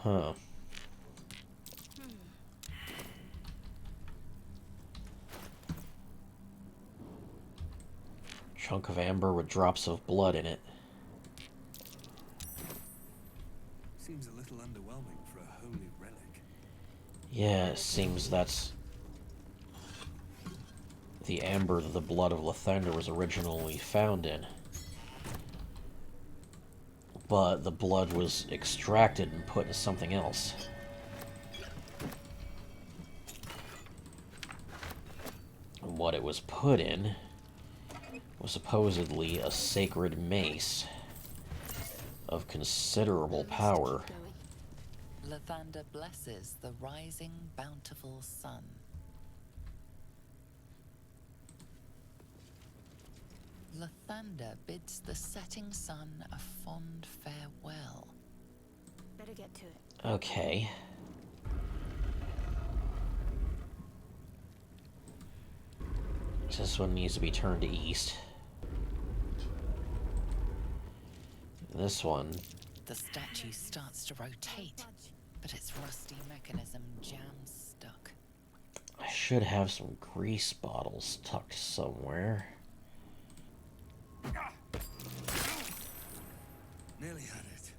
Huh. Chunk of amber with drops of blood in it. Seems a little underwhelming for a holy relic. Yeah, it seems that's the amber that the blood of Lathander was originally found in. But the blood was extracted and put into something else. And what it was put in was supposedly a sacred mace of considerable power. Lathander blesses the rising, bountiful sun. Lathander bids the setting sun a fond farewell. Better get to it. Okay. This one needs to be turned to east. This one... The statue starts to rotate, but its rusty mechanism jams stuck. I should have some grease bottles tucked somewhere. Nearly had it.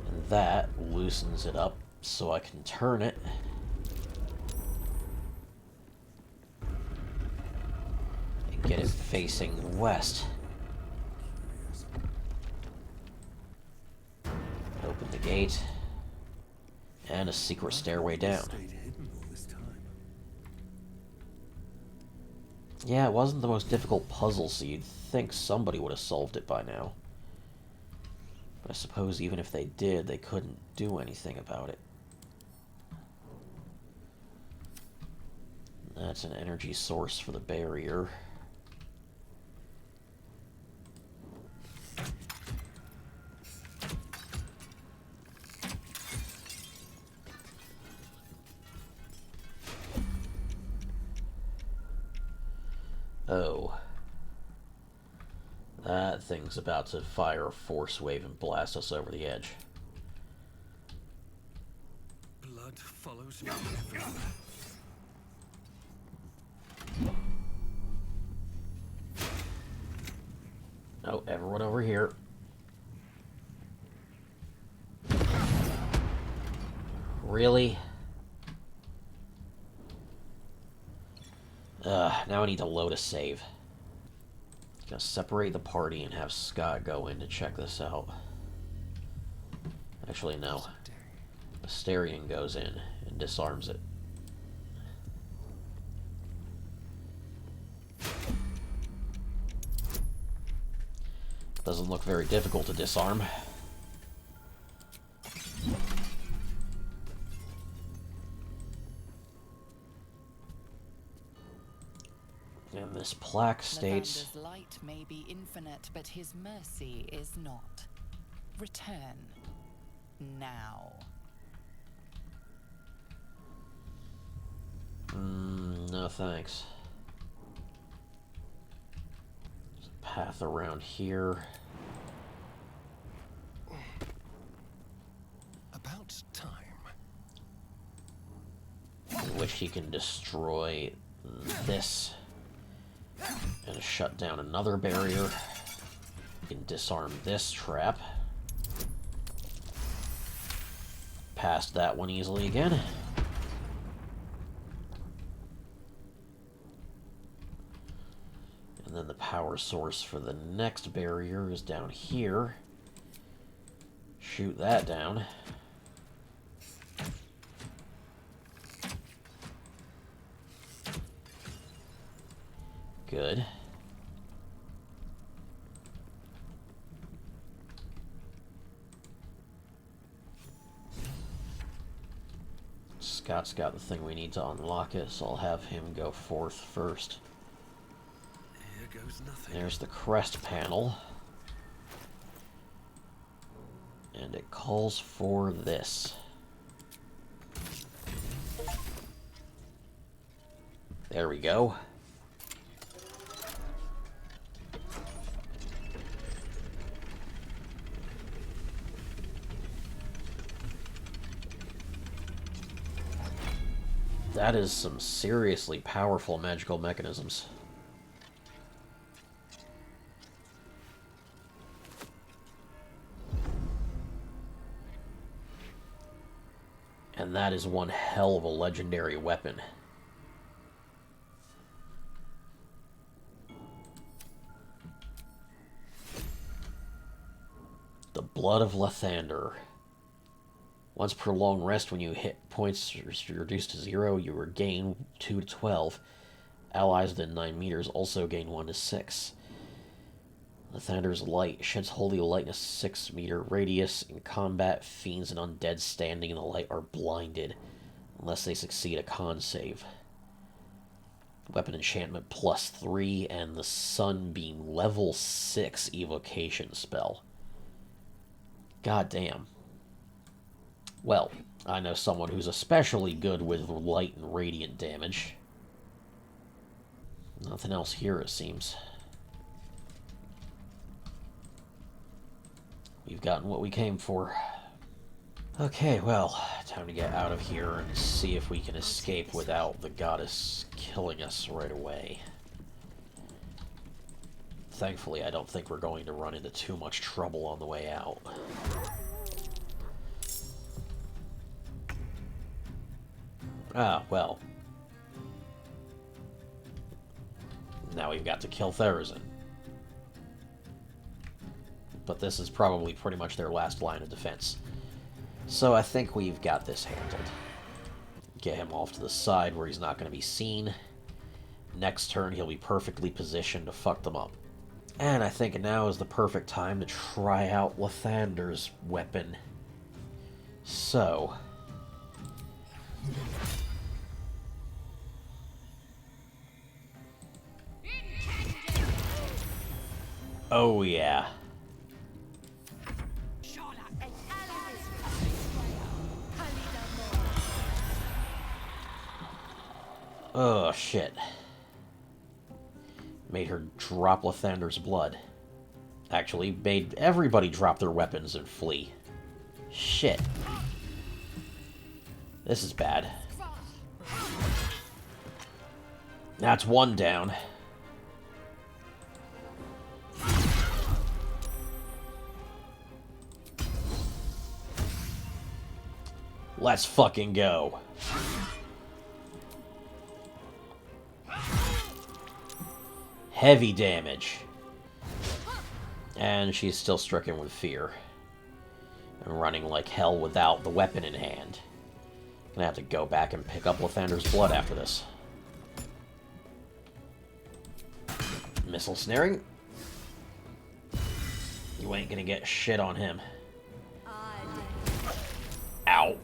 And that loosens it up so I can turn it. And get it facing west. Open the gate. And a secret stairway down. Stayed hidden all this time. Yeah, it wasn't the most difficult puzzle, so you'd think somebody would have solved it by now. But I suppose even if they did, they couldn't do anything about it. That's an energy source for the barrier. Oh. That thing's about to fire a force wave and blast us over the edge. Blood follows me everywhere. Oh, everyone over here. Really? Now I need to load a save. Gonna separate the party and have Scott go in to check this out. Actually, no. Asterion goes in and disarms it. Doesn't look very difficult to disarm. And this plaque states... Lathander's light may be infinite, but his mercy is not. Return. Now. No thanks. There's a path around here. About time. In which he can destroy this. And shut down another barrier. You can disarm this trap. Past that one easily again. And then the power source for the next barrier is down here. Shoot that down. Good. Scott's got the thing we need to unlock it, so I'll have him go forth first. Here goes nothing. There's the crest panel. And it calls for this. There we go. That is some seriously powerful magical mechanisms. And that is one hell of a legendary weapon. The Blood of Lathander. Once per long rest, when you hit points reduced to 0, you regain 2 to 12. Allies within 9 meters also gain 1 to 6. Lathander's light sheds holy lightness 6-meter radius. In combat, fiends and undead standing in the light are blinded, unless they succeed a con save. Weapon enchantment +3, and the Sunbeam level 6 evocation spell. God damn. Well, I know someone who's especially good with light and radiant damage. Nothing else here, it seems. We've gotten what we came for. Okay, well, time to get out of here and see if we can escape without the goddess killing us right away. Thankfully, I don't think we're going to run into too much trouble on the way out. Ah, well. Now we've got to kill Therazin. But this is probably pretty much their last line of defense. So I think we've got this handled. Get him off to the side where he's not going to be seen. Next turn, he'll be perfectly positioned to fuck them up. And I think now is the perfect time to try out Lathander's weapon. So... oh yeah. Oh shit. Made her drop Lathander's blood. Actually, made everybody drop their weapons and flee. Shit. This is bad. That's one down. Let's fucking go. Heavy damage. And she's still stricken with fear. And running like hell without the weapon in hand. Gonna have to go back and pick up Lathander's blood after this. Missile snaring. You ain't gonna get shit on him. Ow.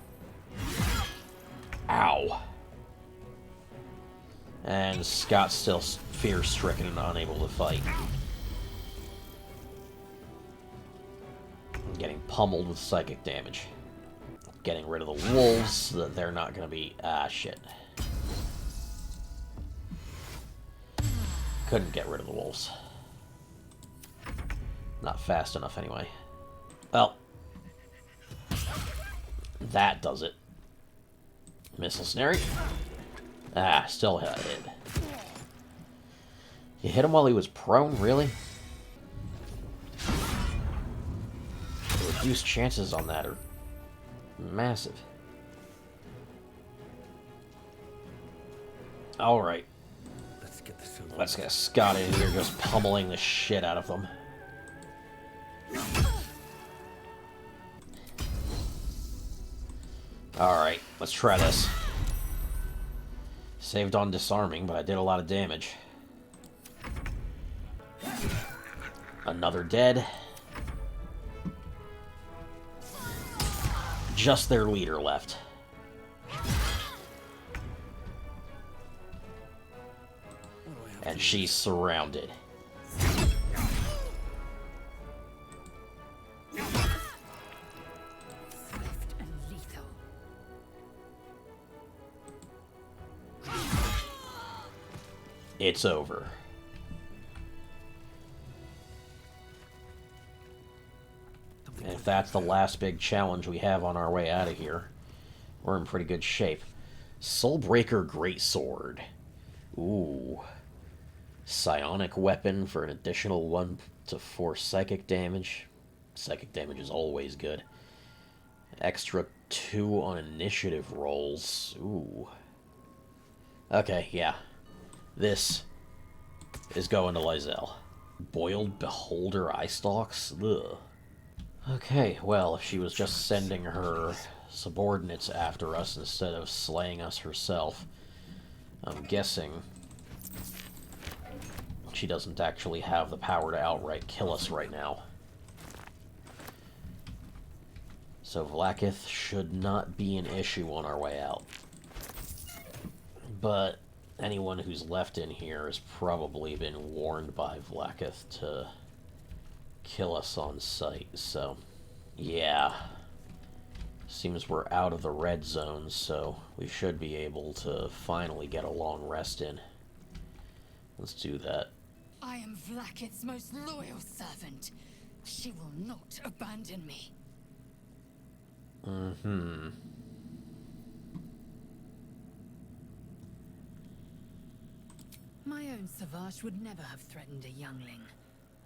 Ow. And Scott's still fear-stricken and unable to fight. Getting pummeled with psychic damage. Getting rid of the wolves so that they're not going to be... ah, shit. Couldn't get rid of the wolves. Not fast enough, anyway. Well. That does it. Missile snaring. Ah, still hit. You hit him while he was prone, really? The reduced chances on that are massive. Alright. Let's get Scott in here just pummeling the shit out of them. Alright, let's try this. Saved on disarming, but I did a lot of damage. Another dead. Just their leader left. And she's surrounded. It's over. And if that's the last big challenge we have on our way out of here, we're in pretty good shape. Soulbreaker Greatsword. Ooh. Psionic weapon for an additional 1 to 4 psychic damage. Psychic damage is always good. Extra 2 on initiative rolls. Ooh. Okay, yeah. This is going to Lizelle. Boiled Beholder eye stalks? Ugh. Okay, well, if she was just sending her subordinates after us instead of slaying us herself, I'm guessing she doesn't actually have the power to outright kill us right now. So Vlaakith should not be an issue on our way out. But anyone who's left in here has probably been warned by Vlaakith to kill us on sight, so yeah. Seems we're out of the red zone, so we should be able to finally get a long rest in. Let's do that. I am Vlaakith's most loyal servant. She will not abandon me. Mm-hmm. My own Savage would never have threatened a youngling.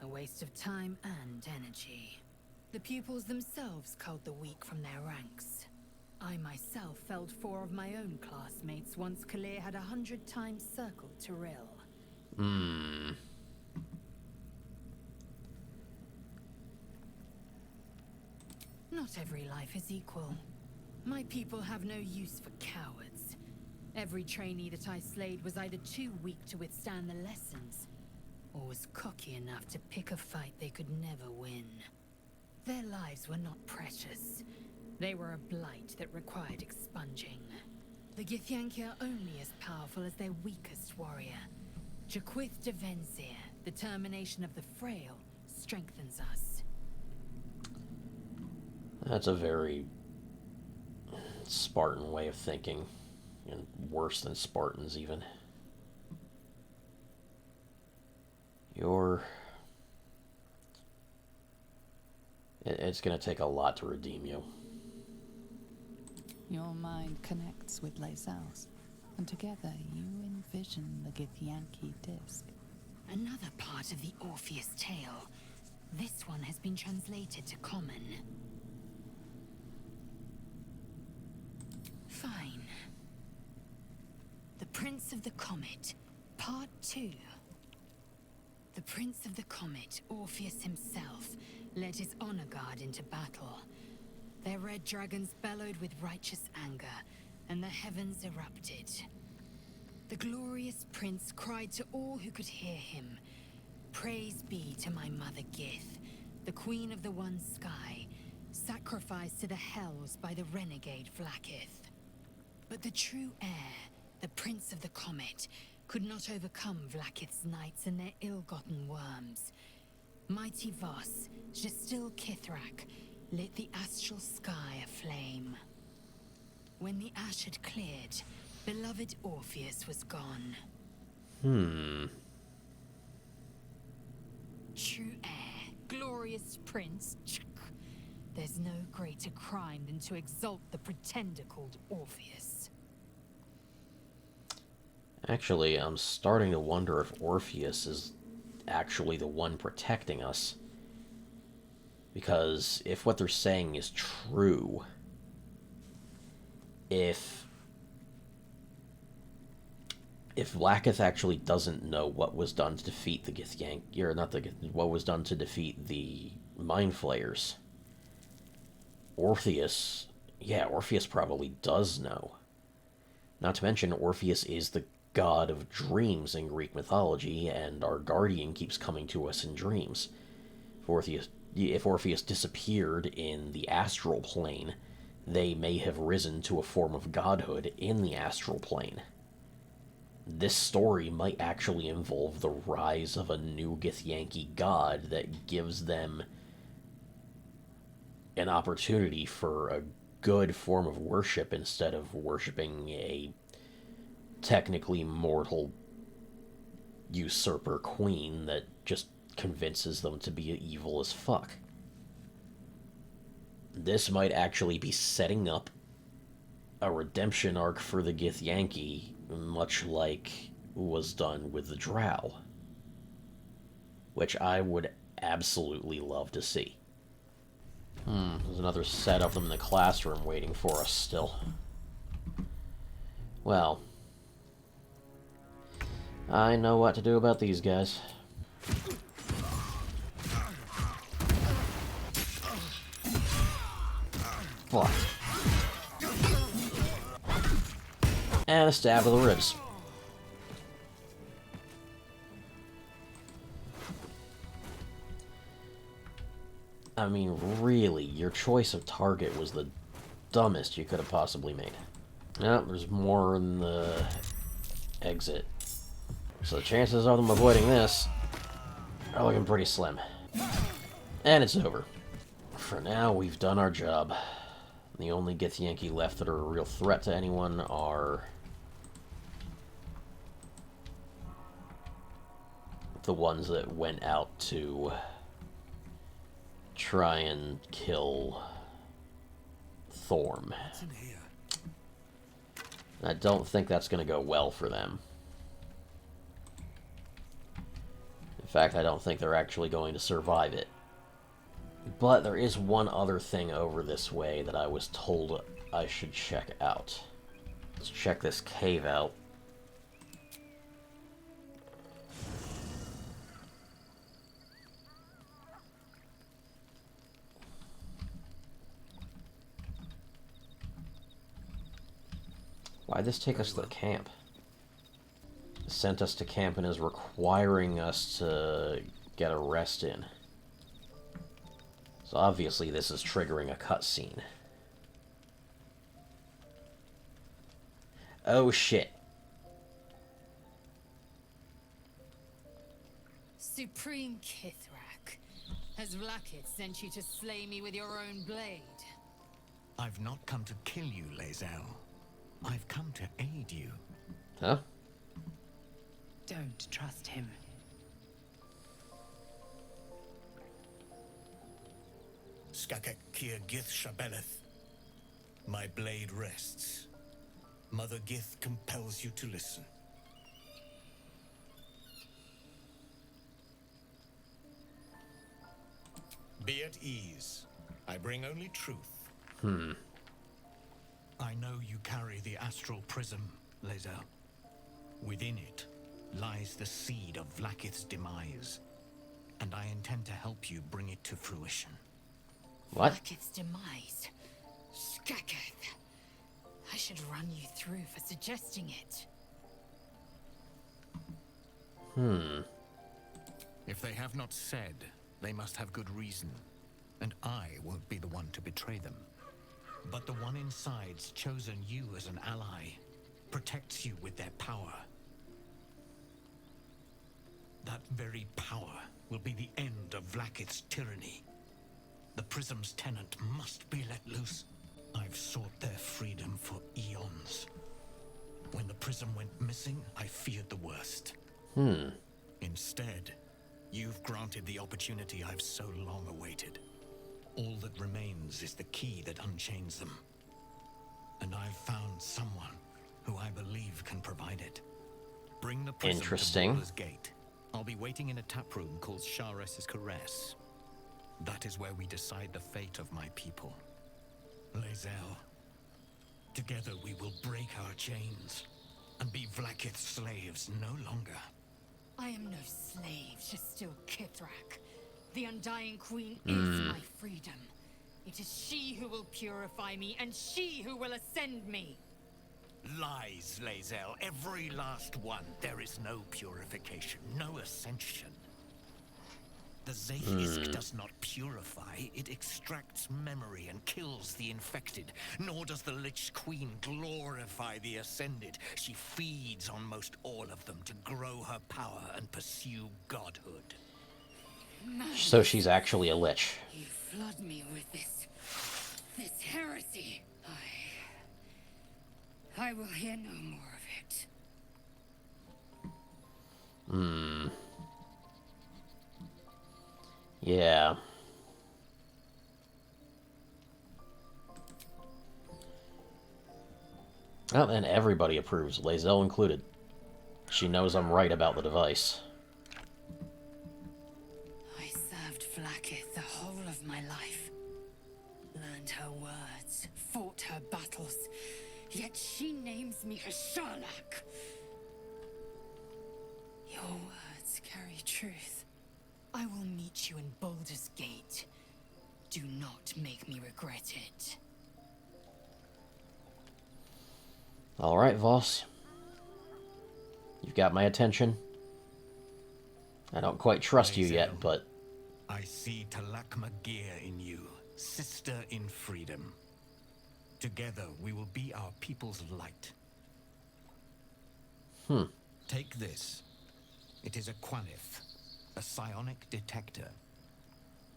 A waste of time and energy. The pupils themselves culled the weak from their ranks. I myself felled 4 of my own classmates once Kalir had 100 times circled Tyrell. Hmm. Not every life is equal. My people have no use for cowards. Every trainee that I slayed was either too weak to withstand the lessons, or was cocky enough to pick a fight they could never win. Their lives were not precious. They were a blight that required expunging. The Githyanki are only as powerful as their weakest warrior. Jaquith de Venzir, the termination of the frail, strengthens us. That's a very Spartan way of thinking. And worse than Spartans, even. It's gonna take a lot to redeem you. Your mind connects with Lazelle's, and together you envision the Githyanki disc. Another part of the Orpheus tale. This one has been translated to Common. Fine. The Prince of the Comet, Part 2. The Prince of the Comet, Orpheus himself, led his honor guard into battle. Their red dragons bellowed with righteous anger, and the heavens erupted. The glorious prince cried to all who could hear him, "Praise be to my mother Gith, the queen of the one sky, sacrificed to the hells by the renegade Vlaakith." But the true heir, the Prince of the Comet, could not overcome Vlaakith's knights and their ill-gotten worms. Mighty Voss, Gestil Kithrak, lit the astral sky aflame. When the ash had cleared, beloved Orpheus was gone. True heir, glorious prince. There's no greater crime than to exalt the pretender called Orpheus. Actually, I'm starting to wonder if Orpheus is actually the one protecting us. Because if what they're saying is true, if Vlaakith actually doesn't know what was done to defeat the Githyanki, or not what was done to defeat the Mind Flayers, Orpheus probably does know. Not to mention, Orpheus is the god of dreams in Greek mythology, and our guardian keeps coming to us in dreams. If Orpheus disappeared in the astral plane, they may have risen to a form of godhood in the astral plane. This story might actually involve the rise of a new Githyanki god that gives them an opportunity for a good form of worship instead of worshipping a technically mortal usurper queen that just convinces them to be evil as fuck. This might actually be setting up a redemption arc for the Githyanki, much like was done with the Drow, which I would absolutely love to see. There's another set of them in the classroom waiting for us still. Well, I know what to do about these guys. Fuck. And a stab to the ribs. I mean, really, your choice of target was the dumbest you could have possibly made. Nope, there's more in the exit. So the chances of them avoiding this are looking pretty slim. And it's over. For now, we've done our job. The only Githyanki left that are a real threat to anyone are the ones that went out to try and kill Thorm. What's in here? I don't think that's going to go well for them. In fact, I don't think they're actually going to survive it. But there is one other thing over this way that I was told I should check out. Let's check this cave out. Why'd this take us to the camp? It sent us to camp and is requiring us to get a rest in. So obviously this is triggering a cutscene. Oh shit. Supreme Kithrak, has Vlakith sent you to slay me with your own blade? I've not come to kill you, Lae'zel. I've come to aid you. Huh? Don't trust him. Skakek Kir Gith Shabeleth. My blade rests. Mother Gith compels you to listen. Be at ease. I bring only truth. I know you carry the astral prism, Lae'zel. Within it lies the seed of Vlakith's demise, and I intend to help you bring it to fruition. What? Vlakith's demise? Skaketh. I should run you through for suggesting it. If they have not said, they must have good reason, and I won't be the one to betray them. But the one inside's chosen you as an ally, protects you with their power. That very power will be the end of Vlakith's tyranny. The Prism's tenant must be let loose. I've sought their freedom for eons. When the Prism went missing, I feared the worst. Instead, you've granted the opportunity I've so long awaited. All that remains is the key that unchains them. And I've found someone who I believe can provide it. Bring the Prism Interesting. to Balder's Gate. I'll be waiting in a tap room called Shares's Caress. That is where we decide the fate of my people. Lae'zel, together we will break our chains and be Vlakith's slaves no longer. I am no slave to still Kithrak. The Undying Queen is my freedom. It is she who will purify me, and she who will ascend me. Lies, Lae'zel, every last one. There is no purification, no ascension. The Zaithisk does not purify, it extracts memory and kills the infected. Nor does the Lich Queen glorify the ascended. She feeds on most all of them to grow her power and pursue godhood. So she's actually a lich. You flood me with this heresy. I will hear no more of it. Yeah. Oh, and everybody approves, Lae'zel included. She knows I'm right about the device. I served Vlaakith the whole of my life. Learned her words, fought her battles. Yet she names me a Sherlock. Your words carry truth. I will meet you in Baldur's Gate. Do not make me regret it. Alright, Voss. You've got my attention. I don't quite trust you yet, but... I see Talak Magir in you, sister in freedom. Together we will be our people's light. Take this. It is a Quanith, a psionic detector.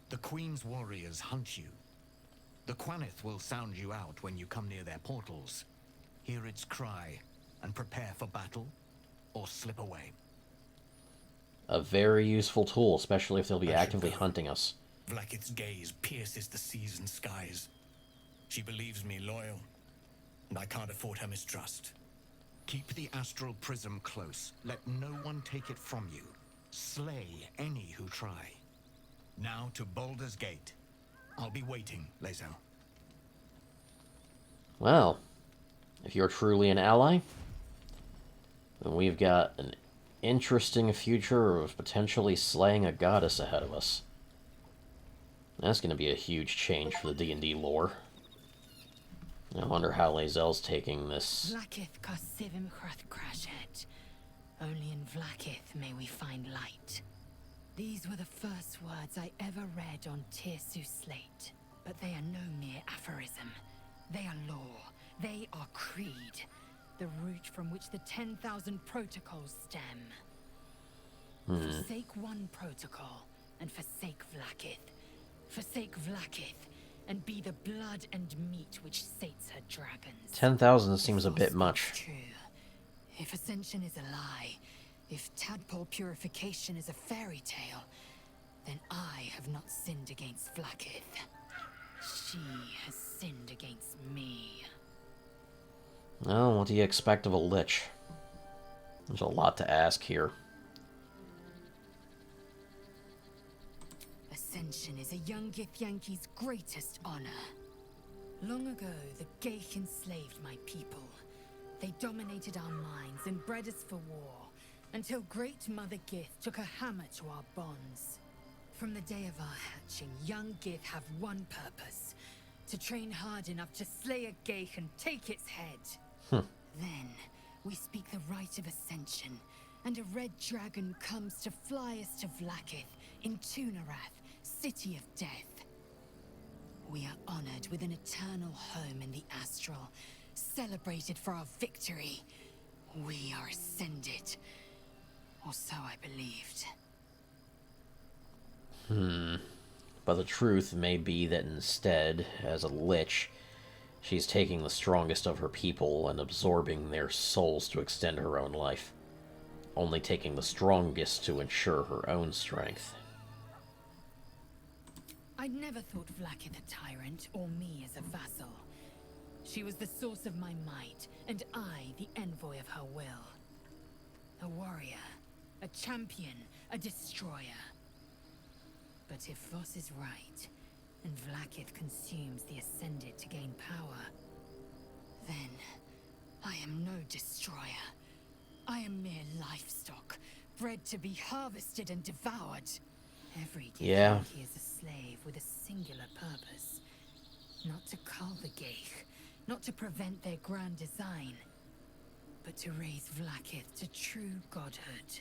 The Queen's warriors hunt you. The Quanith will sound you out when you come near their portals. Hear its cry and prepare for battle, or slip away. A very useful tool, especially if they'll be actively hunting us. Vlaakith's gaze pierces the seas and skies. She believes me loyal, and I can't afford her mistrust. Keep the astral prism close. Let no one take it from you. Slay any who try. Now to Baldur's Gate. I'll be waiting, Lae'zel. Well, if you're truly an ally, then we've got an interesting future of potentially slaying a goddess ahead of us. That's going to be a huge change for the D&D lore. I wonder how Lae'zel's taking this. Vlaakith Kosivim Hrath Crashet. Only in Vlaakith may we find light. These were the first words I ever read on Tirsu slate. But they are no mere aphorism. They are law. They are creed. The root from which the 10,000 protocols stem. Forsake one protocol, and forsake Vlaakith. Forsake Vlaakith, and be the blood and meat which sates her dragons. 10,000 seems a bit If much. true, if ascension is a lie, if tadpole purification is a fairy tale, then I have not sinned against Vlaakith. She has sinned against me. Well, what do you expect of a lich? There's a lot to ask here. Ascension is a young Githyanki's greatest honor. Long ago, the Geich enslaved my people. They dominated our minds and bred us for war, until Great Mother Gith took a hammer to our bonds. From the day of our hatching, young Gith have one purpose: to train hard enough to slay a Geich and take its head. Then, we speak the rite of ascension, and a red dragon comes to fly us to Vlaakith in Tunarath, City of Death. We are honored with an eternal home in the astral, celebrated for our victory. We are ascended. Or so I believed. But the truth may be that instead, as a lich, she's taking the strongest of her people and absorbing their souls to extend her own life, only taking the strongest to ensure her own strength. I'd never thought Vlaakith a tyrant, or me as a vassal. She was the source of my might, and I the envoy of her will. A warrior, a champion, a destroyer. But if Voss is right, and Vlaakith consumes the Ascended to gain power, then I am no destroyer. I am mere livestock, bred to be harvested and devoured. Every Githyanki is a slave with a singular purpose. Not to cull the Geich, not to prevent their grand design, but to raise Vlaakith to true godhood.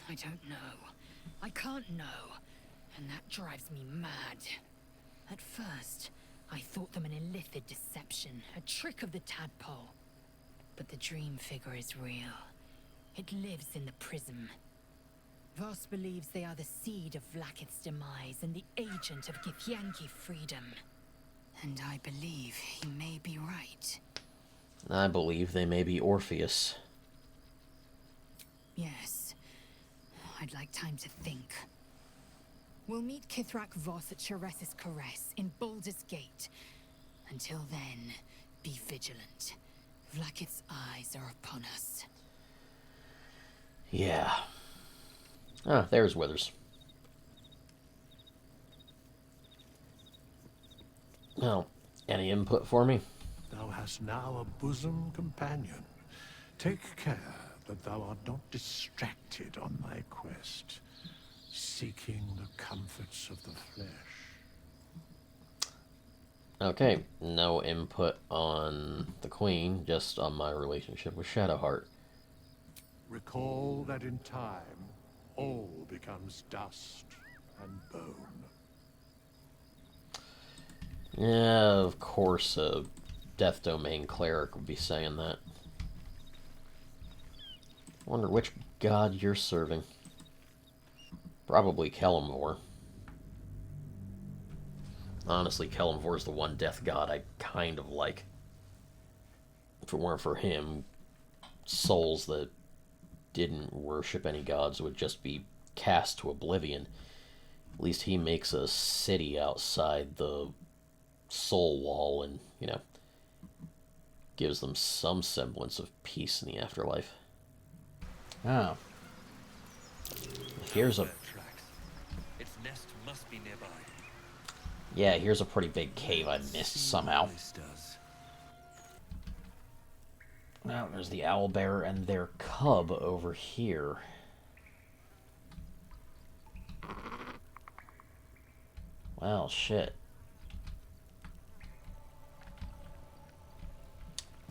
I don't know. I can't know. And that drives me mad. At first, I thought them an illithid deception, a trick of the tadpole. But the dream figure is real. It lives in the prism. Voss believes they are the seed of Vlaakith's demise and the agent of Githyanki freedom. And I believe he may be right. I believe they may be Orpheus. Yes. I'd like time to think. We'll meet Kithrak Voss at Chares's Caress in Baldur's Gate. Until then, be vigilant. Vlaakith's eyes are upon us. Yeah. Ah, there's Withers. Well, any input for me? Thou hast now a bosom companion. Take care that thou art not distracted on thy quest, seeking the comforts of the flesh. Okay, no input on the Queen, just on my relationship with Shadowheart. Recall that in time, all becomes dust and bone. Yeah, of course a Death Domain cleric would be saying that. Wonder which god you're serving. Probably Kellamvor. Honestly, Kellamvor's the one death god I kind of like. If it weren't for him, souls that didn't worship any gods would just be cast to oblivion. At least he makes a city outside the soul wall and, you know, gives them some semblance of peace in the afterlife. Oh. Here's a... Its nest must be nearby. Yeah, here's a pretty big cave I missed somehow. Now, there's the owlbear and their cub over here. Well, shit.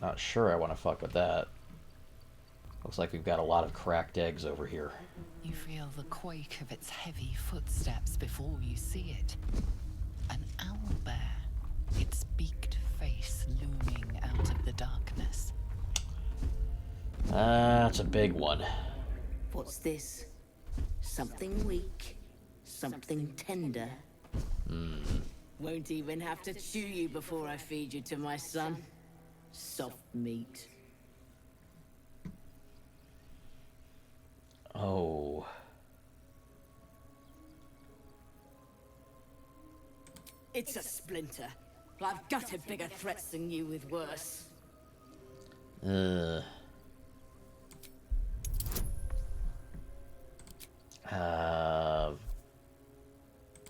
Not sure I want to fuck with that. Looks like we've got a lot of cracked eggs over here. You feel the quake of its heavy footsteps before you see it. An owlbear, its beaked face looming out of the darkness. That's a big one. What's this? Something weak, something tender. Won't even have to chew you before I feed you to my son. Soft meat. Oh. It's a splinter. I've gutted bigger threats than you with worse.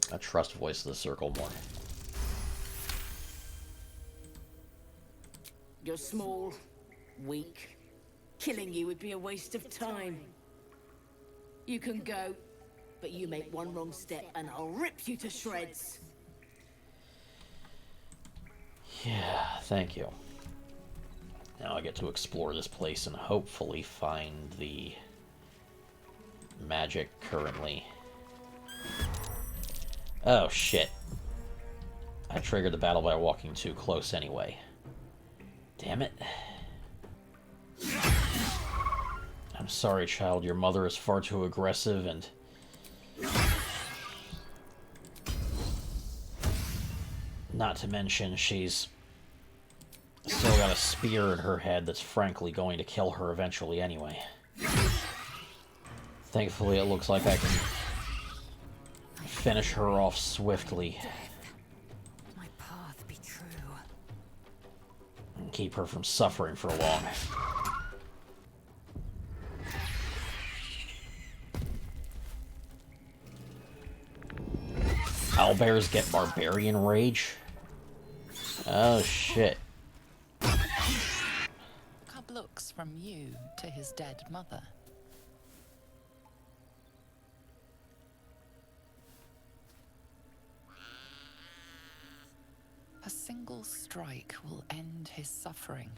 I trust voice of the circle more. You're small, weak. Killing you would be a waste of time. You can go, but you make one wrong step and I'll rip you to shreds. Yeah, thank you. Now I get to explore this place and hopefully find the magic currently. Oh, shit. I triggered the battle by walking too close anyway. Damn it. I'm sorry, child. Your mother is far too aggressive and... Not to mention, she's still got a spear in her head that's frankly going to kill her eventually anyway. Thankfully, it looks like I can finish her off swiftly My path be true. and keep her from suffering for long. Owlbears get barbarian rage? Oh shit. Cub looks from you to his dead mother. A single strike will end his suffering.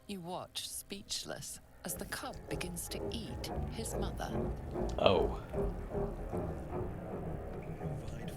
You watch, speechless, as the cub begins to eat his mother. Oh. Provide